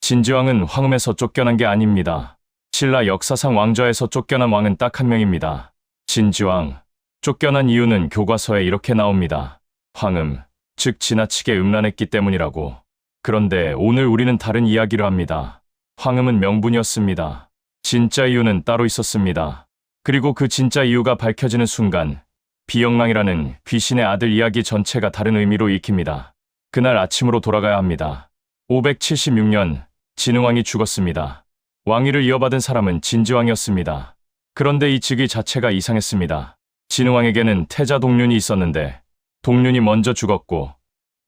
진지왕은 황음에서 쫓겨난 게 아닙니다. 신라 역사상 왕좌에서 쫓겨난 왕은 딱 한 명입니다. 진지왕. 쫓겨난 이유는 교과서에 이렇게 나옵니다. 황음, 즉 지나치게 음란했기 때문이라고. 그런데 오늘 우리는 다른 이야기를 합니다. 황음은 명분이었습니다. 진짜 이유는 따로 있었습니다. 그리고 그 진짜 이유가 밝혀지는 순간 비영랑이라는 귀신의 아들 이야기 전체가 다른 의미로 읽힙니다. 그날 아침으로 돌아가야 합니다. 576년 진흥왕이 죽었습니다. 왕위를 이어받은 사람은 진지왕이었습니다. 그런데 이 즉위 자체가 이상했습니다. 진흥왕에게는 태자 동륜이 있었는데 동륜이 먼저 죽었고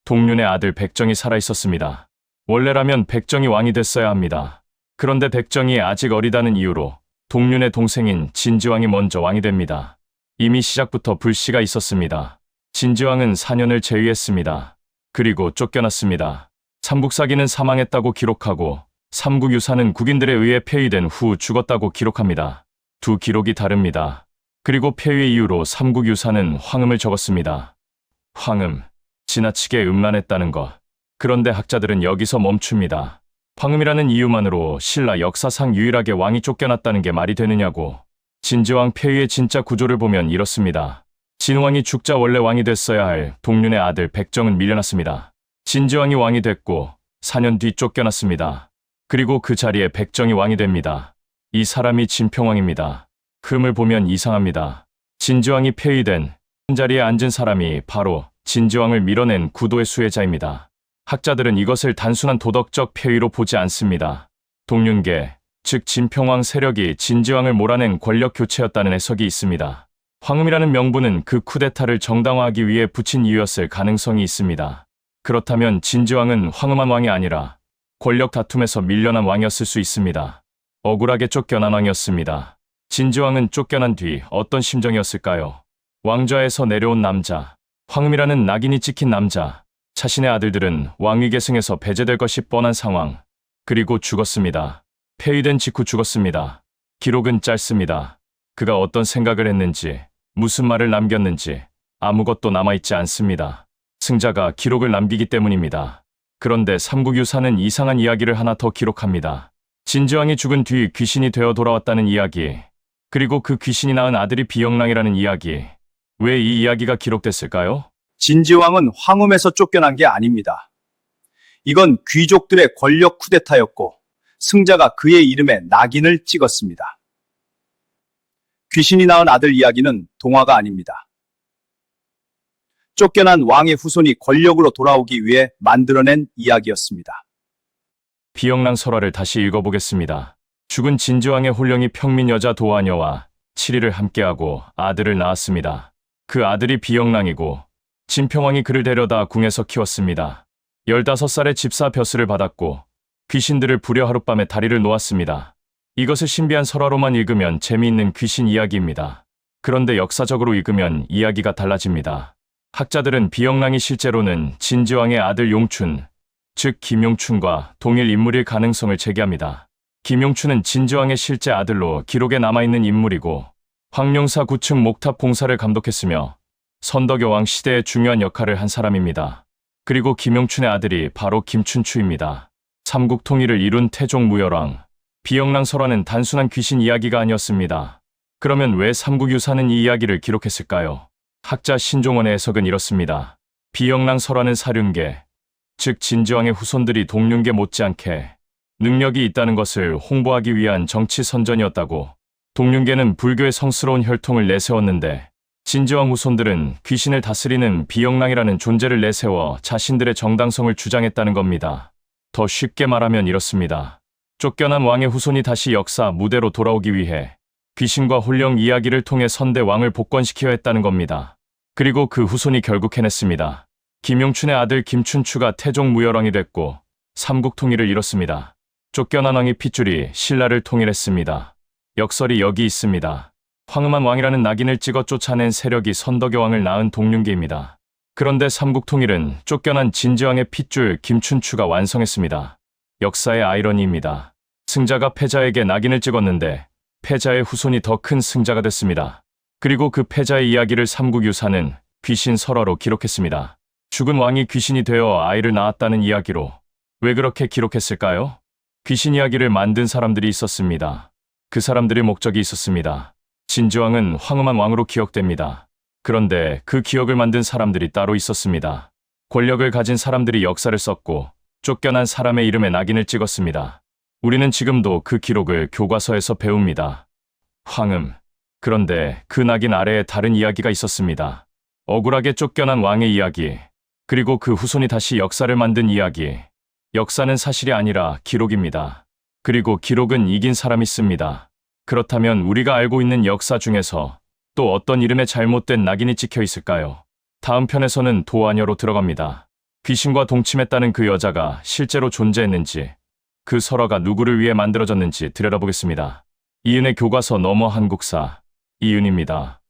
동륜의 아들 백정이 살아있었습니다. 원래라면 백정이 왕이 됐어야 합니다. 그런데 백정이 아직 어리다는 이유로 동륜의 동생인 진지왕이 먼저 왕이 됩니다. 이미 시작부터 불씨가 있었습니다. 진지왕은 4년을 재위했습니다. 그리고 쫓겨났습니다. 삼국사기는 사망했다고 기록하고 삼국유사는 국인들에 의해 폐위된 후 죽었다고 기록합니다. 두 기록이 다릅니다. 그리고 폐위 이후로 삼국유사는 황음을 적었습니다. 황음, 지나치게 음란했다는 것. 그런데 학자들은 여기서 멈춥니다. 황음이라는 이유만으로 신라 역사상 유일하게 왕이 쫓겨났다는 게 말이 되느냐고. 진지왕 폐위의 진짜 구조를 보면 이렇습니다. 진왕이 죽자 원래 왕이 됐어야 할 동륜의 아들 백정은 밀려났습니다. 진지왕이 왕이 됐고 4년 뒤 쫓겨났습니다. 그리고 그 자리에 백정이 왕이 됩니다. 이 사람이 진평왕입니다. 흠을 보면 이상합니다. 진지왕이 폐위된 한 자리에 앉은 사람이 바로 진지왕을 밀어낸 구도의 수혜자입니다. 학자들은 이것을 단순한 도덕적 폐위로 보지 않습니다. 동륜계, 즉 진평왕 세력이 진지왕을 몰아낸 권력 교체였다는 해석이 있습니다. 황음이라는 명분은 그 쿠데타를 정당화하기 위해 붙인 이유였을 가능성이 있습니다. 그렇다면 진지왕은 황음한 왕이 아니라 권력 다툼에서 밀려난 왕이었을 수 있습니다. 억울하게 쫓겨난 왕이었습니다. 진지왕은 쫓겨난 뒤 어떤 심정이었을까요? 왕좌에서 내려온 남자, 황음이라는 낙인이 찍힌 남자, 자신의 아들들은 왕위 계승에서 배제될 것이 뻔한 상황, 그리고 죽었습니다. 폐위된 직후 죽었습니다. 기록은 짧습니다. 그가 어떤 생각을 했는지, 무슨 말을 남겼는지 아무것도 남아있지 않습니다. 승자가 기록을 남기기 때문입니다. 그런데 삼국유사는 이상한 이야기를 하나 더 기록합니다. 진지왕이 죽은 뒤 귀신이 되어 돌아왔다는 이야기, 그리고 그 귀신이 낳은 아들이 비영랑이라는 이야기. 왜 이 이야기가 기록됐을까요? 진지왕은 황음에서 쫓겨난 게 아닙니다. 이건 귀족들의 권력 쿠데타였고 승자가 그의 이름에 낙인을 찍었습니다. 귀신이 낳은 아들 이야기는 동화가 아닙니다. 쫓겨난 왕의 후손이 권력으로 돌아오기 위해 만들어낸 이야기였습니다. 비영랑 설화를 다시 읽어보겠습니다. 죽은 진지왕의 홀령이 평민 여자 도화녀와 7일을 함께하고 아들을 낳았습니다. 그 아들이 비영랑이고 진평왕이 그를 데려다 궁에서 키웠습니다. 15살에 집사 벼슬을 받았고 귀신들을 부려 하룻밤에 다리를 놓았습니다. 이것을 신비한 설화로만 읽으면 재미있는 귀신 이야기입니다. 그런데 역사적으로 읽으면 이야기가 달라집니다. 학자들은 비영랑이 실제로는 진지왕의 아들 용춘, 즉 김용춘과 동일 인물일 가능성을 제기합니다. 김용춘은 진지왕의 실제 아들로 기록에 남아있는 인물이고 황룡사 구층 목탑 공사를 감독했으며 선덕여왕 시대에 중요한 역할을 한 사람입니다. 그리고 김용춘의 아들이 바로 김춘추입니다. 삼국 통일을 이룬 태종 무열왕. 비영랑 설화는 단순한 귀신 이야기가 아니었습니다. 그러면 왜 삼국유사는 이 이야기를 기록했을까요? 학자 신종원의 해석은 이렇습니다. 비영랑 설화는 사륜계, 즉 진지왕의 후손들이 동륜계 못지않게 능력이 있다는 것을 홍보하기 위한 정치 선전이었다고. 동륜계는 불교의 성스러운 혈통을 내세웠는데 진지왕 후손들은 귀신을 다스리는 비영랑이라는 존재를 내세워 자신들의 정당성을 주장했다는 겁니다. 더 쉽게 말하면 이렇습니다. 쫓겨난 왕의 후손이 다시 역사 무대로 돌아오기 위해 귀신과 홀령 이야기를 통해 선대 왕을 복권시켜야 했다는 겁니다. 그리고 그 후손이 결국 해냈습니다. 김용춘의 아들 김춘추가 태종 무열왕이 됐고 삼국 통일을 이뤘습니다. 쫓겨난 왕의 핏줄이 신라를 통일했습니다. 역설이 여기 있습니다. 황음한 왕이라는 낙인을 찍어 쫓아낸 세력이 선덕여왕을 낳은 동륜계입니다. 그런데 삼국 통일은 쫓겨난 진지왕의 핏줄 김춘추가 완성했습니다. 역사의 아이러니입니다. 승자가 패자에게 낙인을 찍었는데 패자의 후손이 더 큰 승자가 됐습니다. 그리고 그 패자의 이야기를 삼국유사는 귀신 설화로 기록했습니다. 죽은 왕이 귀신이 되어 아이를 낳았다는 이야기로. 왜 그렇게 기록했을까요? 귀신 이야기를 만든 사람들이 있었습니다. 그 사람들의 목적이 있었습니다. 진지왕은 황음한 왕으로 기억됩니다. 그런데 그 기억을 만든 사람들이 따로 있었습니다. 권력을 가진 사람들이 역사를 썼고 쫓겨난 사람의 이름에 낙인을 찍었습니다. 우리는 지금도 그 기록을 교과서에서 배웁니다. 황음. 그런데 그 낙인 아래에 다른 이야기가 있었습니다. 억울하게 쫓겨난 왕의 이야기, 그리고 그 후손이 다시 역사를 만든 이야기. 역사는 사실이 아니라 기록입니다. 그리고 기록은 이긴 사람이 씁니다. 그렇다면 우리가 알고 있는 역사 중에서 또 어떤 이름에 잘못된 낙인이 찍혀 있을까요? 다음 편에서는 도안여로 들어갑니다. 귀신과 동침했다는 그 여자가 실제로 존재했는지, 그 설화가 누구를 위해 만들어졌는지 들여다보겠습니다. 이은의 교과서 너머 한국사, 이은입니다.